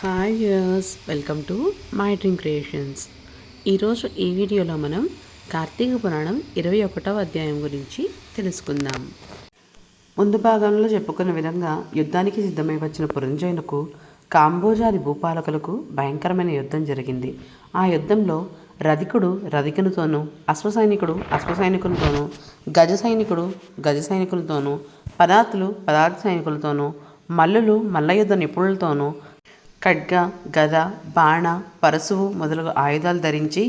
Hi viewers, welcome to my dream creations. ఈరోజు ఈ వీడియోలో మనం కార్తీక పురాణం 21వ అధ్యాయం గురించి తెలుసుకుందాం. ముందు భాగంలో చెప్పుకున్న విధంగా యుద్ధానికి సిద్ధమై వచ్చిన పురంజయునకు కాంబోజాది భూపాలకులకు భయంకరమైన యుద్ధం జరిగింది. ఆ యుద్ధంలో రధికుడు రధికునితోనూ, అశ్వసైనికుడు అశ్వసైనికునితోనూ, గజ సైనికుడు గజ సైనికులతోనూ, పదార్థులు పదార్థ సైనికులతోనూ, మల్లులు మల్లయుద్ధ నిపుణులతోనూ, ఖడ్గ గద బాణ పరశువు మొదలగు ఆయుధాలు ధరించి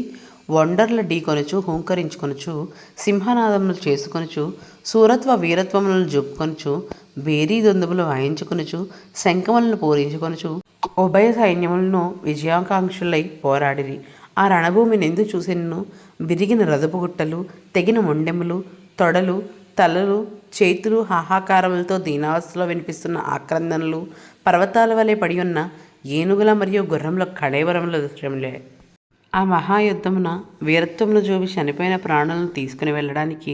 వండర్ల ఢీకొనుచు హూంకరించుకొనుచు సింహనాదములు చేసుకొనుచు సూరత్వ వీరత్వములను జొప్పుకొనుచు బేరీ దొందుములు వాయించుకొనుచు శంఖములను పూరించుకొనుచు ఉభయ సైన్యములను విజయాకాంక్షులై పోరాడిరి. ఆ రణభూమి నిందు చూసినను విరిగిన రథపు గుట్టలు, తెగిన మొండెములు, తొడలు, తలలు, చేతులు హాహాకారములతో దీనావస్థలో వినిపిస్తున్న ఆక్రందనలు, పర్వతాల వలె పడి ఉన్న ఏనుగుల మరియు గుర్రముల కళేవరముల దృశ్యములే. ఆ మహాయుద్ధమున వీరత్వమును చూపి చనిపోయిన ప్రాణులను తీసుకుని వెళ్ళడానికి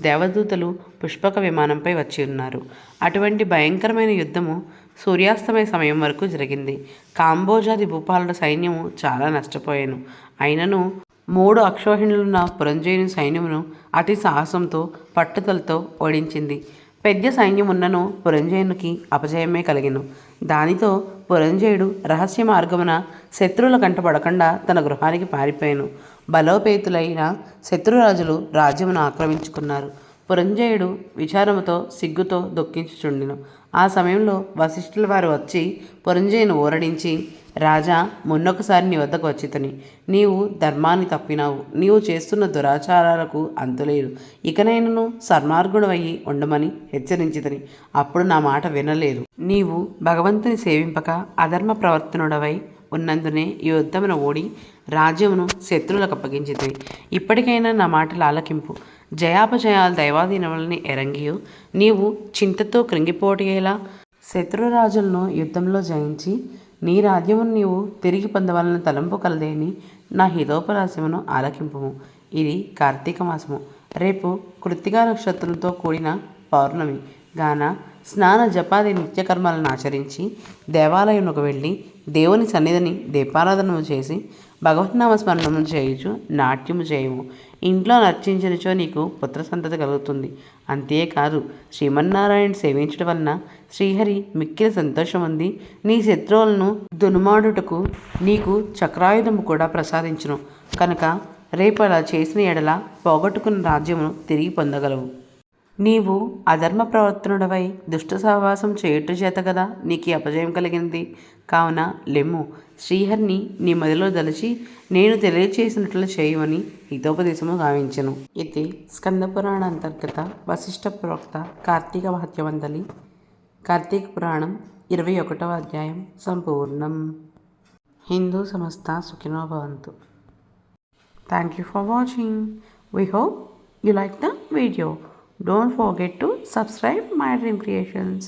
దేవదూతలు పుష్పక విమానంపై వచ్చి ఉన్నారు. అటువంటి భయంకరమైన యుద్ధము సూర్యాస్తమయ సమయం వరకు జరిగింది. కాంబోజాది భూపాలుల సైన్యము చాలా నష్టపోయాను. అయినను 3 అక్షోహిణులున్న పురంజయుని సైన్యమును అతి సాహసంతో పట్టుదలతో ఓడించింది. పెద్ద సైన్యమున్నను పురంజయునికి అపజయమే కలిగెను. దానితో పురంజయుడు రహస్య మార్గమున శత్రువుల కంటపడకుండా తన గృహానికి పారిపోయాను. బలోపేతులైన శత్రురాజులు రాజ్యమును ఆక్రమించుకున్నారు. పురంజయుడు విచారముతో సిగ్గుతో దుఃఖించుచుండెను. ఆ సమయంలో వశిష్ఠుల వారు వచ్చి పురంజయుని ఊరడించి, రాజా, మొన్నొకసారి నీ వద్దకు వచ్చితని నీవు ధర్మాన్ని తప్పినావు. నీవు చేస్తున్న దురాచారాలకు అంతులేదు. ఇకనైనను సన్మార్గుడవయ్యి ఉండమని హెచ్చరించితని. అప్పుడు నా మాట వినలేదు. నీవు భగవంతుని సేవింపక అధర్మ ప్రవర్తనుడవై ఉన్నందునే ఈ యుద్ధమున ఓడి రాజ్యమును శత్రువులకు అప్పగించితివి. ఇప్పటికైనా నా మాటలు ఆలకింపు. జయాపజయాలు దైవాధీనములని ఎరంగియు నీవు చింతతో కృంగిపోటేలా శత్రురాజులను యుద్ధంలో జయించి నీ రాజ్యమును నీవు తిరిగి పొందవాలని తలంపు కలదేని నా హితోపరాశమును ఆలకింపుము. ఇది కార్తీక మాసము. రేపు కృత్తికా నక్షత్రంతో కూడిన పౌర్ణమి గాన స్నాన జపాది నిత్యకర్మాలను ఆచరించి దేవాలయమునకు వెళ్ళి దేవుని సన్నిధిని దీపారాధనము చేసి భగవన్నామస్మరణము చేయుచు నాట్యము చేయము. ఇంట్లో నర్చించినచో నీకు పుత్ర సంతతి కలుగుతుంది. అంతేకాదు, శ్రీమన్నారాయణ సేవించడం వలన శ్రీహరి మిక్కిలి సంతోషం ఉంది. నీ శత్రువులను దునుమాడుటకు నీకు చక్రాయుధము కూడా ప్రసాదించును. కనుక రేపు అలా చేసిన ఎడల పోగొట్టుకున్న రాజ్యమును తిరిగి పొందగలవు. నీవు అధర్మ ప్రవర్తనుడవై దుష్ట సహవాసం చేయుట చేత కదా నీకు అపజయం కలిగింది. కావున లెమ్ము, శ్రీహరిని నీ మదిలో దలచి నేను తెలియచేసినట్లు చేయమని హితోపదేశము గావించెను. ఇది స్కందపురాణ అంతర్గత వశిష్ఠ ప్రోక్త కార్తీక మహత్యమందలి కార్తీక పురాణం 21వ అధ్యాయం సంపూర్ణం. హిందూ సమస్త సుఖినో భవంతు. Thank you for watching. We hope you like the video. Don't forget to subscribe My Dream Creations.